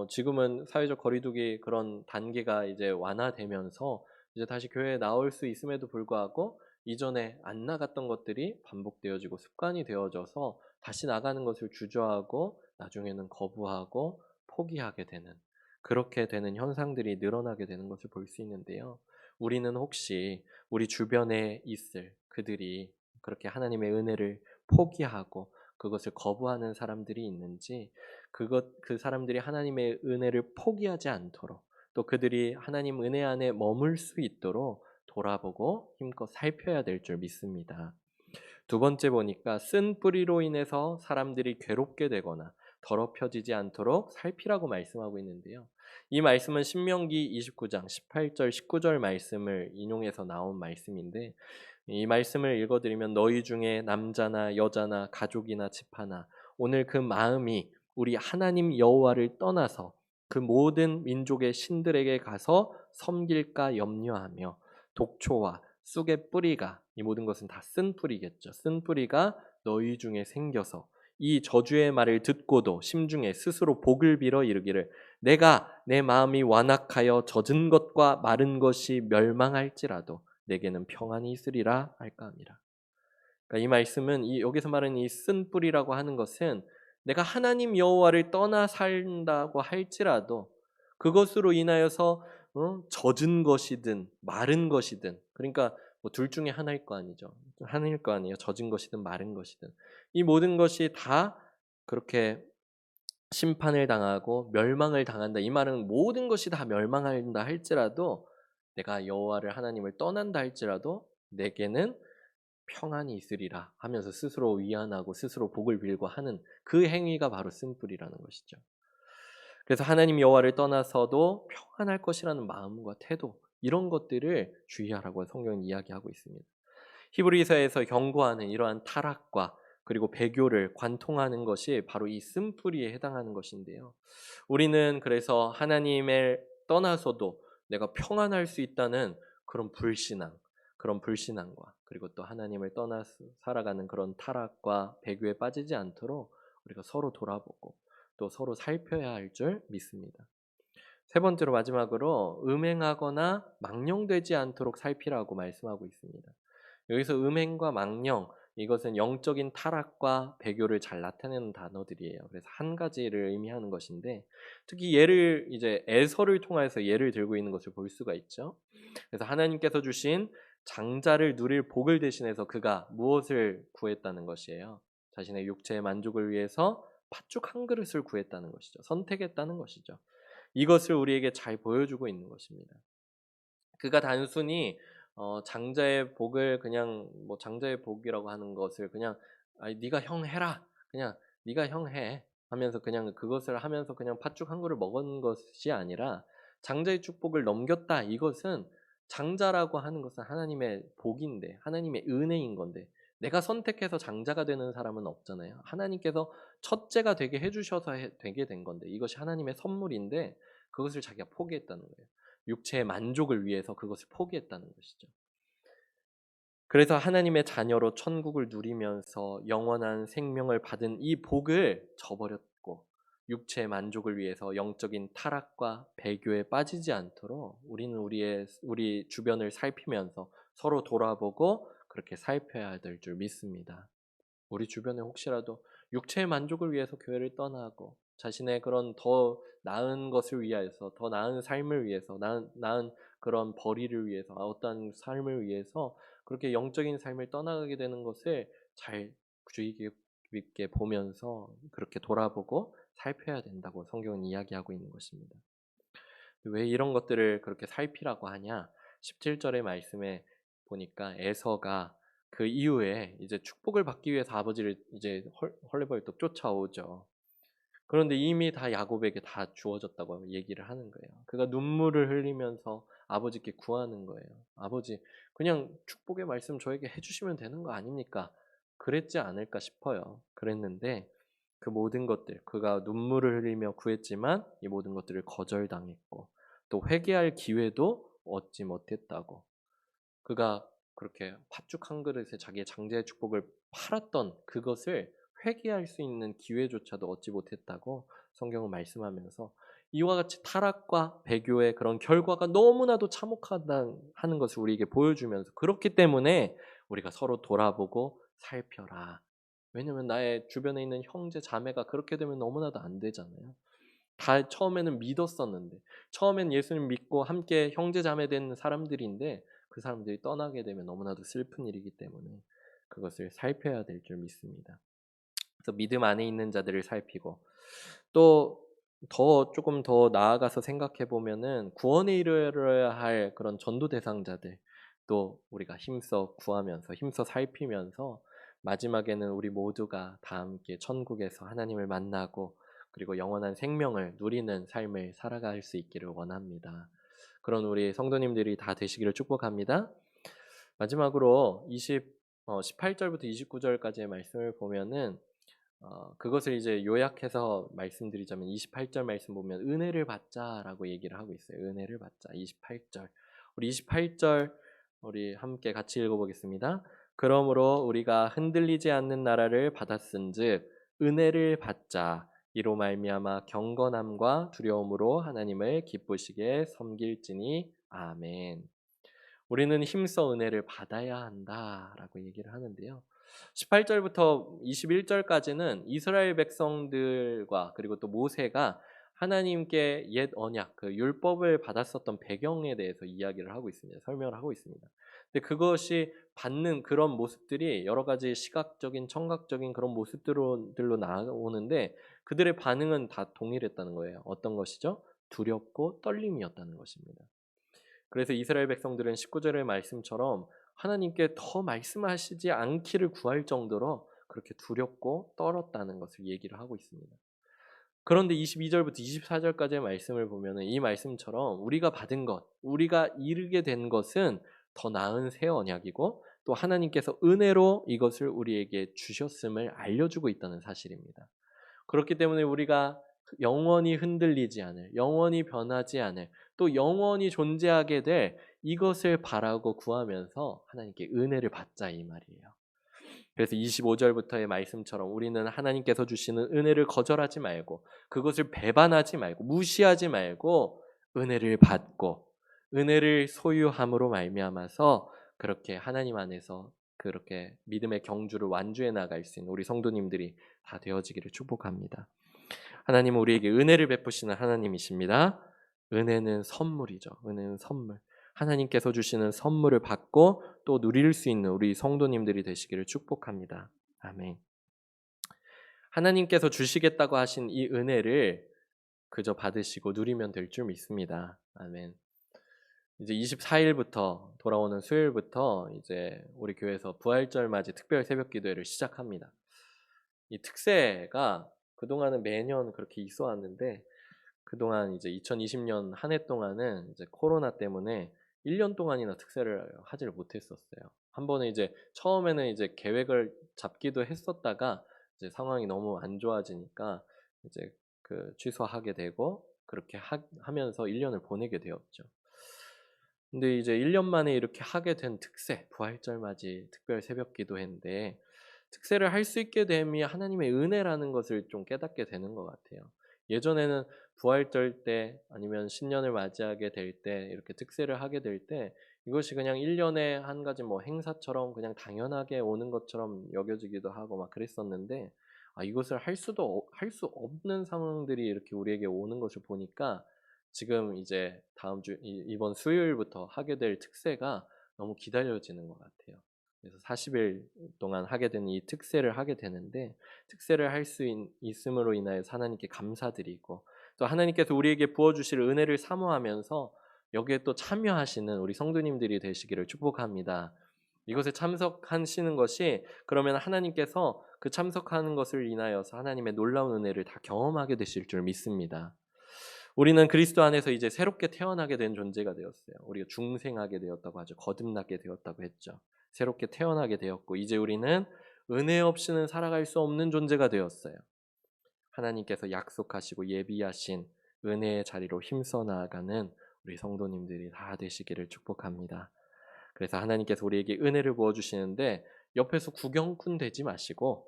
지금은 사회적 거리두기 그런 단계가 이제 완화되면서 이제 다시 교회에 나올 수 있음에도 불구하고 이전에 안 나갔던 것들이 반복되어지고 습관이 되어져서 다시 나가는 것을 주저하고 나중에는 거부하고 포기하게 되는, 그렇게 되는 현상들이 늘어나게 되는 것을 볼 수 있는데요. 우리는 혹시 우리 주변에 있을 그들이 그렇게 하나님의 은혜를 포기하고 그것을 거부하는 사람들이 있는지, 그 사람들이 하나님의 은혜를 포기하지 않도록 또 그들이 하나님 은혜 안에 머물 수 있도록 돌아보고 힘껏 살펴야 될 줄 믿습니다. 두 번째 보니까 쓴 뿌리로 인해서 사람들이 괴롭게 되거나 더럽혀지지 않도록 살피라고 말씀하고 있는데요. 이 말씀은 신명기 29장 18절 19절 말씀을 인용해서 나온 말씀인데, 이 말씀을 읽어드리면 너희 중에 남자나 여자나 가족이나 집하나 오늘 그 마음이 우리 하나님 여호와를 떠나서 그 모든 민족의 신들에게 가서 섬길까 염려하며 독초와 쑥의 뿌리가, 이 모든 것은 다 쓴 뿌리겠죠. 쓴 뿌리가 너희 중에 생겨서 이 저주의 말을 듣고도 심중에 스스로 복을 빌어 이르기를 내가 내 마음이 완악하여 젖은 것과 마른 것이 멸망할지라도 내게는 평안이 있으리라 할까 합니다. 그러니까 이 말씀은 여기서 말하는 이 쓴 뿌리라고 하는 것은 내가 하나님 여호와를 떠나 산다고 할지라도 그것으로 인하여서 젖은 것이든 마른 것이든, 그러니까 뭐 둘 중에 하나일 거 아니죠. 하나일 거 아니에요. 젖은 것이든 마른 것이든 이 모든 것이 다 그렇게 심판을 당하고 멸망을 당한다. 이 말은 모든 것이 다 멸망한다 할지라도 내가 여호와를 하나님을 떠난다 할지라도 내게는 평안이 있으리라 하면서 스스로 위안하고 스스로 복을 빌고 하는 그 행위가 바로 쓴뿌리라는 것이죠. 그래서 하나님 여호와를 떠나서도 평안할 것이라는 마음과 태도, 이런 것들을 주의하라고 성경은 이야기하고 있습니다. 히브리서에서 경고하는 이러한 타락과 그리고 배교를 관통하는 것이 바로 이 쓴뿌리에 해당하는 것인데요. 우리는 그래서 하나님을 떠나서도 내가 평안할 수 있다는 그런 불신앙과 그리고 또 하나님을 떠나 살아가는 그런 타락과 배교에 빠지지 않도록 우리가 서로 돌아보고 또 서로 살펴야 할 줄 믿습니다. 세 번째로 마지막으로 음행하거나 망령되지 않도록 살피라고 말씀하고 있습니다. 여기서 음행과 망령, 이것은 영적인 타락과 배교를 잘 나타내는 단어들이에요. 그래서 한 가지를 의미하는 것인데, 특히 이제 에서를 통해서 예를 들고 있는 것을 볼 수가 있죠. 그래서 하나님께서 주신 장자를 누릴 복을 대신해서 그가 무엇을 구했다는 것이에요. 자신의 육체의 만족을 위해서 팥죽 한 그릇을 구했다는 것이죠. 선택했다는 것이죠. 이것을 우리에게 잘 보여주고 있는 것입니다. 그가 단순히 장자의 복을 그냥 뭐 장자의 복이라고 하는 것을 그냥 네가 형 해라, 그냥 네가 형 해 하면서 그냥 그것을 하면서 그냥 팥죽 한 그릇 먹은 것이 아니라 장자의 축복을 넘겼다. 이것은 장자라고 하는 것은 하나님의 복인데, 하나님의 은혜인 건데, 내가 선택해서 장자가 되는 사람은 없잖아요. 하나님께서 첫째가 되게 해주셔서 되게 된 건데, 이것이 하나님의 선물인데 그것을 자기가 포기했다는 거예요. 육체의 만족을 위해서 그것을 포기했다는 것이죠. 그래서 하나님의 자녀로 천국을 누리면서 영원한 생명을 받은 이 복을 저버렸고, 육체의 만족을 위해서 영적인 타락과 배교에 빠지지 않도록 우리는 우리 주변을 살피면서 서로 돌아보고 그렇게 살펴야 될 줄 믿습니다. 우리 주변에 혹시라도 육체의 만족을 위해서 교회를 떠나고 자신의 그런 더 나은 것을 위해서, 더 나은 삶을 위해서, 나은 그런 벌이를 위해서, 어떤 삶을 위해서 그렇게 영적인 삶을 떠나가게 되는 것을 잘 주의 깊게 보면서 그렇게 돌아보고 살펴야 된다고 성경은 이야기하고 있는 것입니다. 왜 이런 것들을 그렇게 살피라고 하냐? 17절의 말씀에 보니까 에서가 그 이후에 이제 축복을 받기 위해서 아버지를 이제 헐레벌떡 쫓아오죠. 그런데 이미 다 야곱에게 다 주어졌다고 얘기를 하는 거예요. 그가 눈물을 흘리면서 아버지께 구하는 거예요. 아버지, 그냥 축복의 말씀 저에게 해주시면 되는 거 아닙니까? 그랬지 않을까 싶어요. 그랬는데 그 모든 것들, 그가 눈물을 흘리며 구했지만 이 모든 것들을 거절당했고 또 회개할 기회도 얻지 못했다고. 그가 그렇게 팥죽 한 그릇에 자기의 장자의 축복을 팔았던 그것을 회개할 수 있는 기회조차도 얻지 못했다고 성경은 말씀하면서 이와 같이 타락과 배교의 그런 결과가 너무나도 참혹하다는 것을 우리에게 보여주면서, 그렇기 때문에 우리가 서로 돌아보고 살펴라. 왜냐면 나의 주변에 있는 형제 자매가 그렇게 되면 너무나도 안 되잖아요. 다 처음에는 믿었었는데, 처음엔 예수님 믿고 함께 형제 자매 된 사람들인데 그 사람들이 떠나게 되면 너무나도 슬픈 일이기 때문에 그것을 살펴야 될 줄 믿습니다. 그래서 믿음 안에 있는 자들을 살피고, 또 조금 더 나아가서 생각해 보면은 구원에 이르러야 할 그런 전도 대상자들 또 우리가 힘써 구하면서 힘써 살피면서 마지막에는 우리 모두가 다 함께 천국에서 하나님을 만나고 그리고 영원한 생명을 누리는 삶을 살아갈 수 있기를 원합니다. 그런 우리 성도님들이 다 되시기를 축복합니다. 마지막으로 18절부터 29절까지의 말씀을 보면은 그것을 이제 요약해서 말씀드리자면 28절 말씀 보면 은혜를 받자라고 얘기를 하고 있어요. 은혜를 받자. 28절. 우리 28절 우리 함께 같이 읽어보겠습니다. 그러므로 우리가 흔들리지 않는 나라를 받았은즉 은혜를 받자. 이로 말미암아 경건함과 두려움으로 하나님을 기쁘시게 섬길지니 아멘. 우리는 힘써 은혜를 받아야 한다라고 얘기를 하는데요. 18절부터 21절까지는 이스라엘 백성들과 그리고 또 모세가 하나님께 옛 언약, 그 율법을 받았었던 배경에 대해서 이야기를 하고 있습니다. 설명을 하고 있습니다. 근데 그것이 받는 그런 모습들이 여러 가지 시각적인, 청각적인 그런 모습들로 나오는데 그들의 반응은 다 동일했다는 거예요. 어떤 것이죠? 두렵고 떨림이었다는 것입니다. 그래서 이스라엘 백성들은 19절의 말씀처럼 하나님께 더 말씀하시지 않기를 구할 정도로 그렇게 두렵고 떨었다는 것을 얘기를 하고 있습니다. 그런데 22절부터 24절까지의 말씀을 보면 이 말씀처럼 우리가 받은 것, 우리가 이르게 된 것은 더 나은 새 언약이고 또 하나님께서 은혜로 이것을 우리에게 주셨음을 알려주고 있다는 사실입니다. 그렇기 때문에 우리가 영원히 흔들리지 않을, 영원히 변하지 않을, 또 영원히 존재하게 될 이것을 바라고 구하면서 하나님께 은혜를 받자 이 말이에요. 그래서 25절부터의 말씀처럼 우리는 하나님께서 주시는 은혜를 거절하지 말고 그것을 배반하지 말고 무시하지 말고 은혜를 받고 은혜를 소유함으로 말미암아서 그렇게 하나님 안에서 그렇게 믿음의 경주를 완주해 나갈 수 있는 우리 성도님들이 다 되어지기를 축복합니다. 하나님은 우리에게 은혜를 베푸시는 하나님이십니다. 은혜는 선물이죠. 은혜는 선물. 하나님께서 주시는 선물을 받고 또 누릴 수 있는 우리 성도님들이 되시기를 축복합니다. 아멘. 하나님께서 주시겠다고 하신 이 은혜를 그저 받으시고 누리면 될 줄 믿습니다. 아멘. 이제 24일부터 돌아오는 수요일부터 이제 우리 교회에서 부활절 맞이 특별 새벽 기도회를 시작합니다. 이 특세가 그동안은 매년 그렇게 있어 왔는데 그동안 이제 2020년 한 해 동안은 이제 코로나 때문에 1년 동안이나 특세를 하지를 못했었어요. 한 번은 이제 처음에는 이제 계획을 잡기도 했었다가 이제 상황이 너무 안 좋아지니까 이제 그 취소하게 되고 그렇게 하면서 1년을 보내게 되었죠. 근데 이제 1년 만에 이렇게 하게 된 특세, 부활절 맞이 특별 새벽 기도회인데 특세를 할 수 있게 됨이 하나님의 은혜라는 것을 좀 깨닫게 되는 것 같아요. 예전에는 부활절 때 아니면 신년을 맞이하게 될 때 이렇게 특세를 하게 될 때 이것이 그냥 1년에 한 가지 뭐 행사처럼 그냥 당연하게 오는 것처럼 여겨지기도 하고 막 그랬었는데 이것을 할 수 없는 상황들이 이렇게 우리에게 오는 것을 보니까 지금 이제 다음 주 이번 수요일부터 하게 될 특세가 너무 기다려지는 것 같아요. 그래서 40일 동안 하게 된 이 특세를 하게 되는데 특세를 할 수 있음으로 인하여 하나님께 감사드리고 또 하나님께서 우리에게 부어주실 은혜를 사모하면서 여기에 또 참여하시는 우리 성도님들이 되시기를 축복합니다. 이것에 참석하시는 것이 그러면 하나님께서 그 참석하는 것을 인하여서 하나님의 놀라운 은혜를 다 경험하게 되실 줄 믿습니다. 우리는 그리스도 안에서 이제 새롭게 태어나게 된 존재가 되었어요. 우리가 중생하게 되었다고 하죠. 거듭나게 되었다고 했죠. 새롭게 태어나게 되었고 이제 우리는 은혜 없이는 살아갈 수 없는 존재가 되었어요. 하나님께서 약속하시고 예비하신 은혜의 자리로 힘써 나아가는 우리 성도님들이 다 되시기를 축복합니다. 그래서 하나님께서 우리에게 은혜를 부어주시는데 옆에서 구경꾼 되지 마시고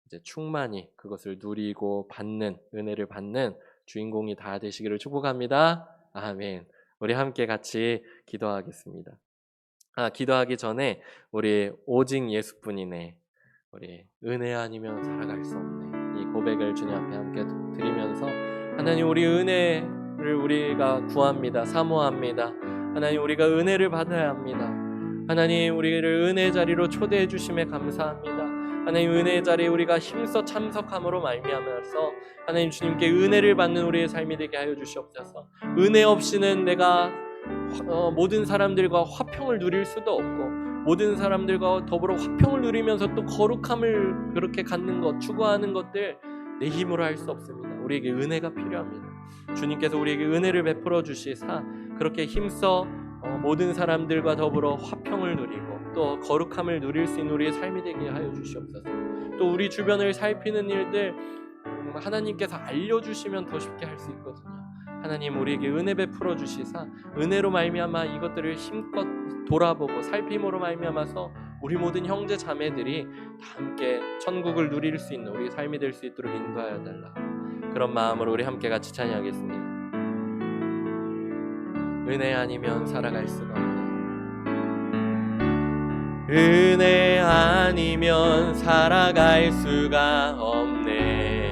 이제 충만히 그것을 누리고 받는 은혜를 받는 주인공이 다 되시기를 축복합니다. 아멘. 우리 함께 같이 기도하겠습니다. 기도하기 전에 우리 오직 예수뿐이네, 우리 은혜 아니면 살아갈 수 없네, 이 고백을 주님 앞에 함께 드리면서 하나님 우리 은혜를 우리가 구합니다. 사모합니다. 하나님 우리가 은혜를 받아야 합니다. 하나님 우리를 은혜 자리로 초대해 주심에 감사합니다. 하나님 은혜의 자리에 우리가 힘써 참석함으로 말미암아서 하나님 주님께 은혜를 받는 우리의 삶이 되게 하여 주시옵소서. 은혜 없이는 내가 모든 사람들과 화평을 누릴 수도 없고 모든 사람들과 더불어 화평을 누리면서 또 거룩함을 그렇게 갖는 것, 추구하는 것들 내 힘으로 할 수 없습니다. 우리에게 은혜가 필요합니다. 주님께서 우리에게 은혜를 베풀어 주시사 그렇게 힘써 모든 사람들과 더불어 화평을 누리고 또 거룩함을 누릴 수 있는 우리의 삶이 되게 하여 주시옵소서. 또 우리 주변을 살피는 일들 하나님께서 알려주시면 더 쉽게 할 수 있거든요. 하나님 우리에게 은혜 베풀어 주시사 은혜로 말미암아 이것들을 힘껏 돌아보고 살핌으로 말미암아서 우리 모든 형제 자매들이 다 함께 천국을 누릴 수 있는 우리의 삶이 될 수 있도록 인도하여 달라. 그런 마음으로 우리 함께 같이 찬양하겠습니다. 은혜 아니면 살아갈 수가 없네. 은혜 아니면 살아갈 수가 없네.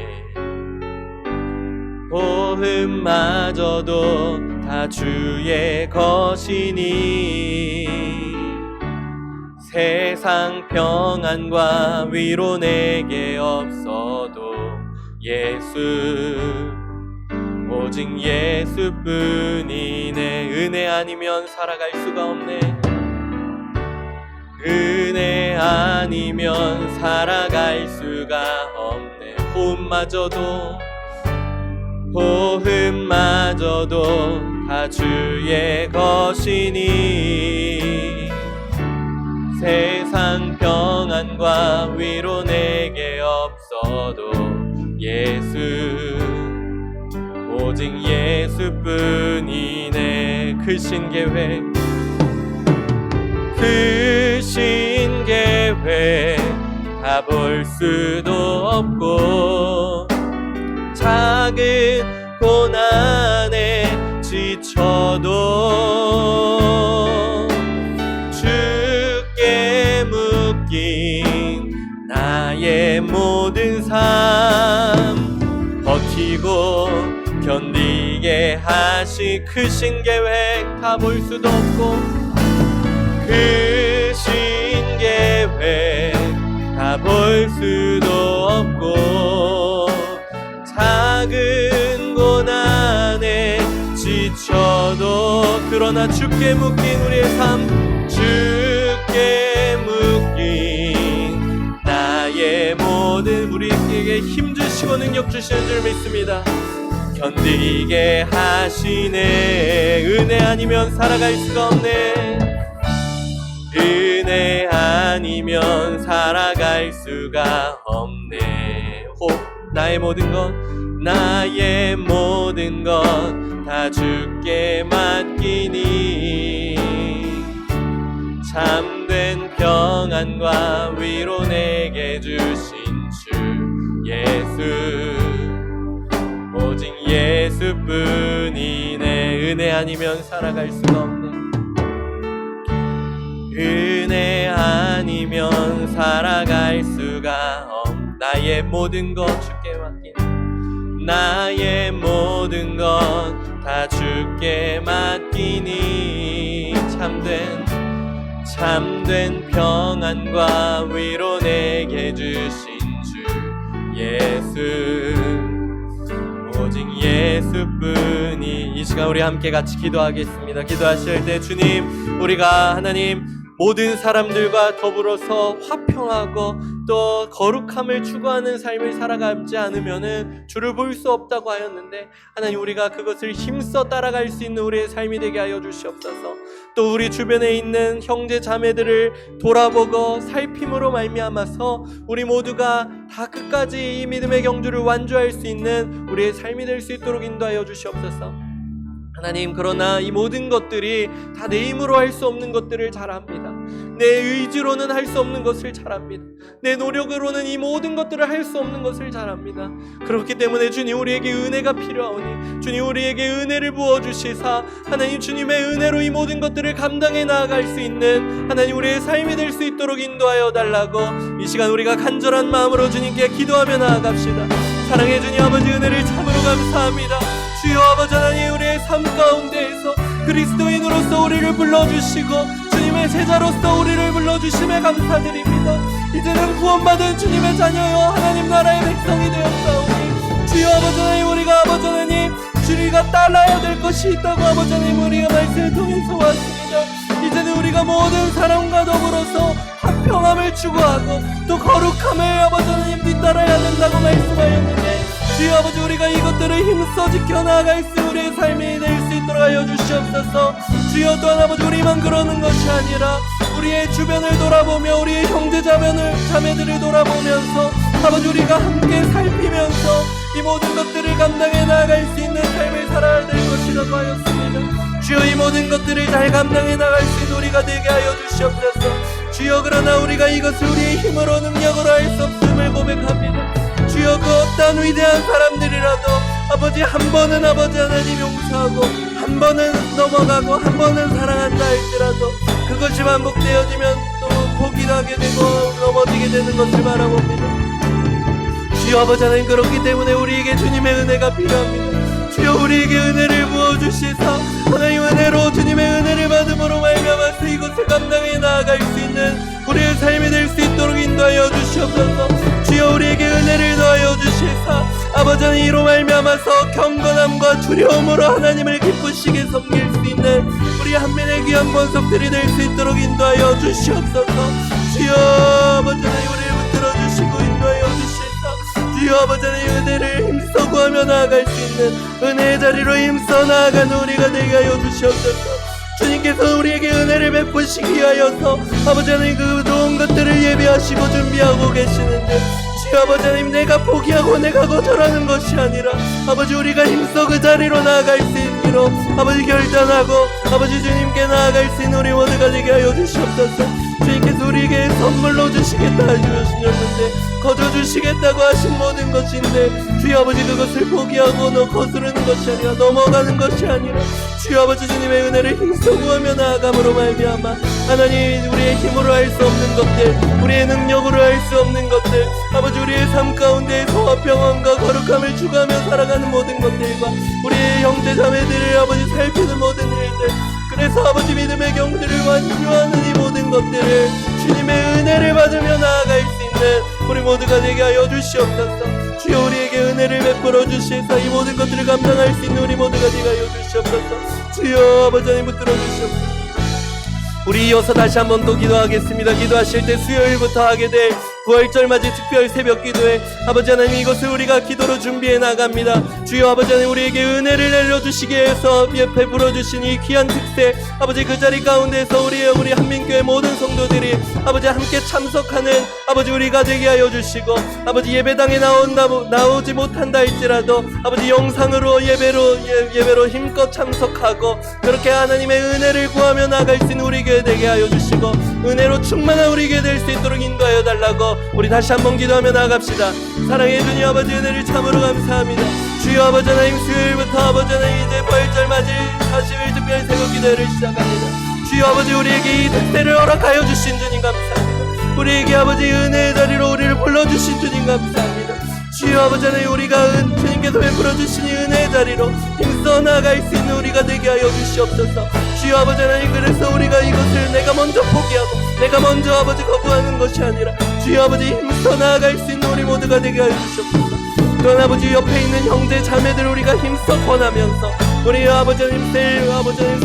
호흡마저도 다 주의 것이니 세상 평안과 위로 내게 없어도 예수 오직 예수뿐이네. 은혜 아니면 살아갈 수가 없네. 은혜 아니면 살아갈 수가 없네. 호흡마저도 다 주의 것이니 세상 평안과 위로 내게 없어도 예수 오직 예수뿐이네. 그 신계획 다 볼 수도 없고 작은 고난에 지쳐도 주께 묶인 나의 모든 삶 버티고 견디게 하시 크신 계획 다 볼 수도 없고 크신 계획 다 볼 수도 없고 작은 고난에 지쳐도 그러나 주께 묶인 우리의 삶 주께 묶인 나의 모든 우리에게 힘주시고 능력 주시는 줄 믿습니다. 견디게 하시네. 은혜 아니면 살아갈 수가 없네. 은혜 아니면 살아갈 수가 없네. 나의 모든 것, 나의 모든 것 다 주께 맡기니 참된 평안과 위로 내게 주신 주 예수, 오직 예수뿐이네. 은혜 아니면 살아갈 수가 없네. 은혜 아니면 살아갈 수가 없네. 나의 모든 것 주께 맡기네. 나의 모든 것 다 주께 맡기니 참된 평안과 위로 내게 주신 주 예수, 오직 예수뿐이. 이 시간 우리 함께 같이 기도하겠습니다. 기도하실 때 주님, 우리가 하나님 모든 사람들과 더불어서 화평하고 또 거룩함을 추구하는 삶을 살아가지 않으면은 주를 볼 수 없다고 하였는데, 하나님 우리가 그것을 힘써 따라갈 수 있는 우리의 삶이 되게 하여 주시옵소서. 또 우리 주변에 있는 형제 자매들을 돌아보고 살핌으로 말미암아서 우리 모두가 다 끝까지 이 믿음의 경주를 완주할 수 있는 우리의 삶이 될 수 있도록 인도하여 주시옵소서. 하나님, 그러나 이 모든 것들이 다 내 힘으로 할 수 없는 것들을 잘 압니다. 내 의지로는 할 수 없는 것을 잘 압니다. 내 노력으로는 이 모든 것들을 할 수 없는 것을 잘 압니다. 그렇기 때문에 주님, 우리에게 은혜가 필요하오니 주님, 우리에게 은혜를 부어주시사 하나님 주님의 은혜로 이 모든 것들을 감당해 나아갈 수 있는 하나님 우리의 삶이 될 수 있도록 인도하여 달라고 이 시간 우리가 간절한 마음으로 주님께 기도하며 나아갑시다. 사랑해 주님 아버지, 은혜를 참으로 감사합니다. 주여 아버지 하나님, 우리의 삶 가운데에서 그리스도인으로서 우리를 불러주시고 주님의 제자로서 우리를 불러주심에 감사드립니다. 이제는 구원받은 주님의 자녀여 하나님 나라의 백성이 되었사오니 주여 아버지 하나님, 우리가 아버지 하나님 주님과 따라야 될 것이 있다고 아버지 하나님 우리가 말씀을 통해서 왔습니다. 이제는 우리가 모든 사람과 더불어서 화평함을 추구하고 또 거룩함을 아버지 하나님 뒤따라야 된다고 말씀하였는데, 주여 아버지, 우리가 이것들을 힘써 지켜나갈 수 우리의 삶이 될 수 있도록 하여 주시옵소서. 주여 또한 아버지, 우리만 그러는 것이 아니라 우리의 주변을 돌아보며 우리의 형제 자매들을 돌아보면서 아버지 우리가 함께 살피면서 이 모든 것들을 감당해 나갈 수 있는 삶을 살아야 될 것이라고 하였습니다. 주여, 이 모든 것들을 잘 감당해 나갈 수 있는 우리가 되게 하여 주시옵소서. 주여, 그러나 우리가 이것을 우리의 힘으로 능력으로 할 수 없음을 고백합니다. 주여, 그 어떠한 위대한 사람들이라도 아버지 한 번은 아버지 하나님 용서하고 한 번은 넘어가고 한 번은 사랑한다 할지라도 그것이 반복되어지면 또 포기하게 되고 넘어지게 되는 것을 바라봅니다. 주여 아버지 하나님, 그렇기 때문에 우리에게 주님의 은혜가 필요합니다. 주여, 우리에게 은혜를 부어주시사 하나님 은혜로 주님의 은혜를 받음으로 말미암아서 이것을 감당해 나아갈 수 있는 우리의 삶이 될 수 있도록 인도하여 주시옵소서. 주여, 우리에게 은혜를 더하여 주시사 아버지 하나님 이로 말미암아서 경건함과 두려움으로 하나님을 기쁘시게 섬길 수 있는 우리 한민의 귀한 본석들이 될 수 있도록 인도하여 주시옵소서. 주여 아버지 하나님, 우리를 붙들어 주시고 인도하여 주시사 주여 아버지 하나님, 은혜를 힘써 구하며 나아갈 수 있는 은혜의 자리로 힘써 나아가는 우리가 되게 하여 주시옵소서. 주님께서 우리에게 은혜를 베푸시기 위하여서 아버지 하나님 그 좋은 것들을 예비하시고 준비하고 계시는데, 주여 아버지 하나님, 내가 포기하고 내가 거절하는 것이 아니라 아버지 우리가 힘써 그 자리로 나아갈 수 있기로 아버지 결단하고 아버지 주님께 나아갈 수 있는 우리 모두가 되게 하여 주시옵소서. 주님께서 우리에게 선물로 주시겠다 하셨는데 거저 주시겠다고 하신 모든 것인데, 주여 아버지 그것을 포기하고 거스르는 것이 아니라 넘어가는 것이 아니라 주여 아버지 주님의 은혜를 힘써 구하며 나아감으로 말미암아 하나님 우리의 힘으로 할 수 없는 것들, 우리의 능력으로 할 수 없는 것들, 아버지 우리의 삶 가운데에서 화평함과 거룩함을 추구하며 살아가는 모든 것들과 우리의 형제 자매들을 아버지 살피는 모든 일들, 그래서 아버지 믿음의 경주를 완주하는 이 모든 것들을 주님의 은혜를 받으며 나아갈 수 있는 우리 모두가 되게 하여 주시옵소서. 주여, 우리에게 은혜를 베풀어 주시사 이 모든 것들을 감당할 수 있는 우리 모두가 되게 하여 주시옵소서. 주여 아버지 하나님, 붙들어 주시옵소서. 우리 이어서 다시 한번 또 기도하겠습니다. 기도하실 때 수요일부터 하게 될 부활절 맞이 특별 새벽 기도회 아버지 하나님 이것을 우리가 기도로 준비해 나갑니다. 주여 아버지 하나님 우리에게 은혜를 내려주시기 위해서 베풀어 주신 이 귀한 특세 아버지 그 자리 가운데서 우리 한민교회 모든 성도들이 아버지 함께 참석하는 아버지 우리가 되게 하여 주시고 아버지 예배당에 나오지 못한다 할지라도 아버지 영상으로 예배로 힘껏 참석하고 그렇게 하나님의 은혜를 구하며 나아갈 수 있는 우리 교회 되게 하여 주시고 은혜로 충만한 우리 교회 될 수 있도록 인도하여 달라고 우리 다시 한번 기도하며 나아갑시다. 사랑의 주님 아버지 은혜를 참으로 감사합니다. 주여 아버지 하나님 수요일부터 아버지 하나님 이제 부활절 맞이 40일 특별 새벽 기도회를 시작합니다. 주여 아버지 우리에게 이 특세를 허락하여 주신 주님 감사합니다. 우리에게 아버지 은혜의 자리로 우리를 불러주신 주님 감사합니다. 주여 아버지 하나님 우리가 주님께서 베풀어 주신 이 은혜의 자리로 힘써 나아갈 수 있는 우리가 되게 하여 주시옵소서. 주여 아버지 하나님 그래서 우리가 이것을 내가 먼저 포기하고 내가 먼저 아버지 거부하는 것이 아니라 주여 아버지 힘써 나아갈 수 있는 우리 모두가 되게 하여 주시옵소서. 또한 아버지 옆에 있는 형제 자매들 우리가 힘써 권하면서 우리 아버지 하나님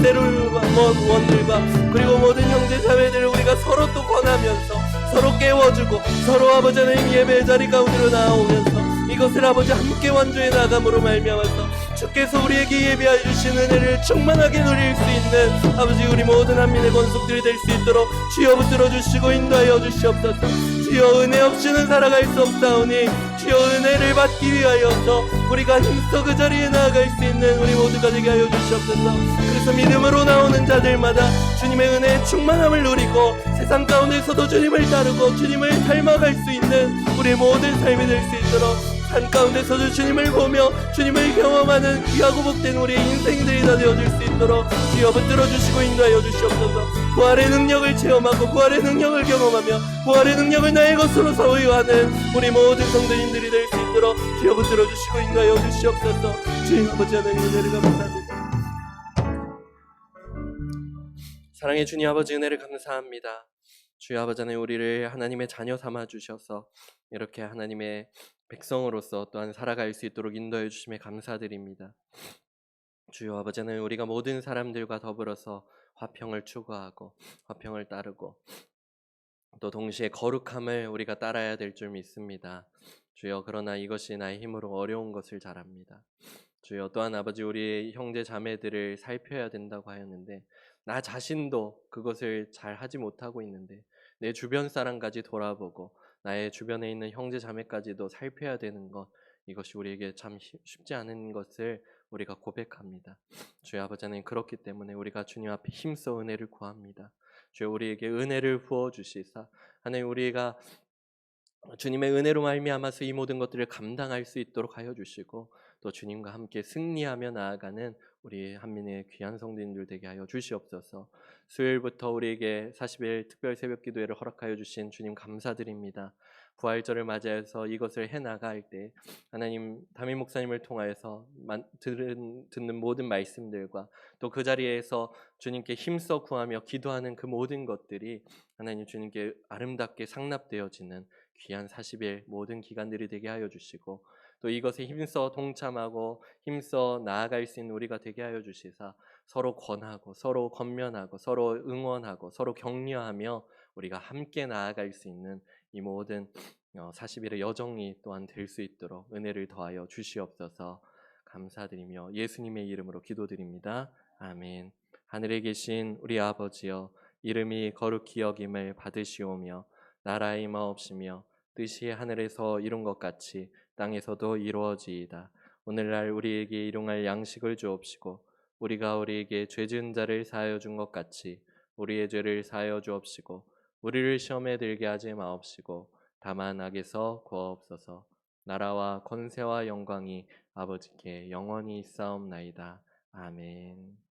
세룰과 원들과 그리고 모든 형제 자매들을 우리가 서로 또 권하면서 서로 깨워주고 서로 아버지 하나님 예배의 자리 가운데로 나오면서 이것을 아버지 함께 완주해 나감으로 말미암아서 주께서 우리에게 예비하여 주신 은혜를 충만하게 누릴 수 있는 아버지 우리 모든 한민의 권속들이 될 수 있도록 주여 붙들어 주시고 인도하여 주시옵소서. 주여 은혜 없이는 살아갈 수 없사오니 주여 은혜를 받기 위하여서 우리가 힘써 그 자리에 나아갈 수 있는 우리 모두가 되게 하여 주시옵소서. 그래서 믿음으로 나오는 자들마다 주님의 은혜의 충만함을 누리고 세상 가운데서도 주님을 따르고 주님을 닮아갈 수 있는 우리 모든 삶이 될 수 있도록 산 가운데서도 주님을 보며 주님을 경험하는 귀하고 복된 우리의 인생들이 다 되어줄 수 있도록 주여 붙들어 주시고 인도하여 주시옵소서. 부활의 능력을 체험하고 부활의 능력을 경험하며 부활의 능력을 나의 것으로 소유하는 우리 모든 성도님들이 될 수 있도록 주여 붙들어 주시고 인도하여 주시옵소서. 주여 아버지 하나님 은혜를 감사합니다. 사랑의 주님 아버지 은혜를 감사합니다. 주여 아버지 하나님 우리를 하나님의 자녀 삼아 주셔서 이렇게 하나님의 백성으로서 또한 살아갈 수 있도록 인도해 주심에 감사드립니다. 주여 아버지 하나님 우리가 모든 사람들과 더불어서 화평을 추구하고 화평을 따르고 또 동시에 거룩함을 우리가 따라야 될 줄 믿습니다. 주여 그러나 이것이 나의 힘으로 어려운 것을 잘 압니다. 주여 또한 아버지 우리의 형제 자매들을 살펴야 된다고 하였는데 나 자신도 그것을 잘 하지 못하고 있는데 내 주변 사람까지 돌아보고 나의 주변에 있는 형제 자매까지도 살펴야 되는 것 이것이 우리에게 참 쉽지 않은 것을 우리가 고백합니다. 주여 아버지 하나님 그렇기 때문에 우리가 주님 앞에 힘써 은혜를 구합니다. 주여 우리에게 은혜를 부어 주시사 하나님 우리가 주님의 은혜로 말미암아서 이 모든 것들을 감당할 수 있도록 하여 주시고 또 주님과 함께 승리하며 나아가는 우리 한민의 귀한 성도님들 되게 하여 주시옵소서. 수요일부터 우리에게 40일 특별 새벽 기도회를 허락하여 주신 주님 감사드립니다. 부활절을 맞이해서 이것을 해나갈 때 하나님 담임 목사님을 통하여서 듣는 모든 말씀들과 또 그 자리에서 주님께 힘써 구하며 기도하는 그 모든 것들이 하나님 주님께 아름답게 상납되어지는 귀한 40일 모든 기간들이 되게 하여 주시고 또 이것에 힘써 동참하고 힘써 나아갈 수 있는 우리가 되게 하여 주시사 서로 권하고 서로 권면하고 서로 응원하고 서로 격려하며 우리가 함께 나아갈 수 있는 이 모든 40일의 여정이 또한 될 수 있도록 은혜를 더하여 주시옵소서. 감사드리며 예수님의 이름으로 기도드립니다. 아멘. 하늘에 계신 우리 아버지여 이름이 거룩히 여김을 받으시오며 나라의 마옵시며 뜻이 하늘에서 이룬 것 같이 땅에서도 이루어지이다. 오늘날 우리에게 일용할 양식을 주옵시고 우리가 우리에게 죄 지은 자를 사하여 준 것 같이 우리의 죄를 사하여 주옵시고 우리를 시험에 들게 하지 마옵시고 다만 악에서 구하옵소서. 나라와 권세와 영광이 아버지께 영원히 있사옵나이다. 아멘.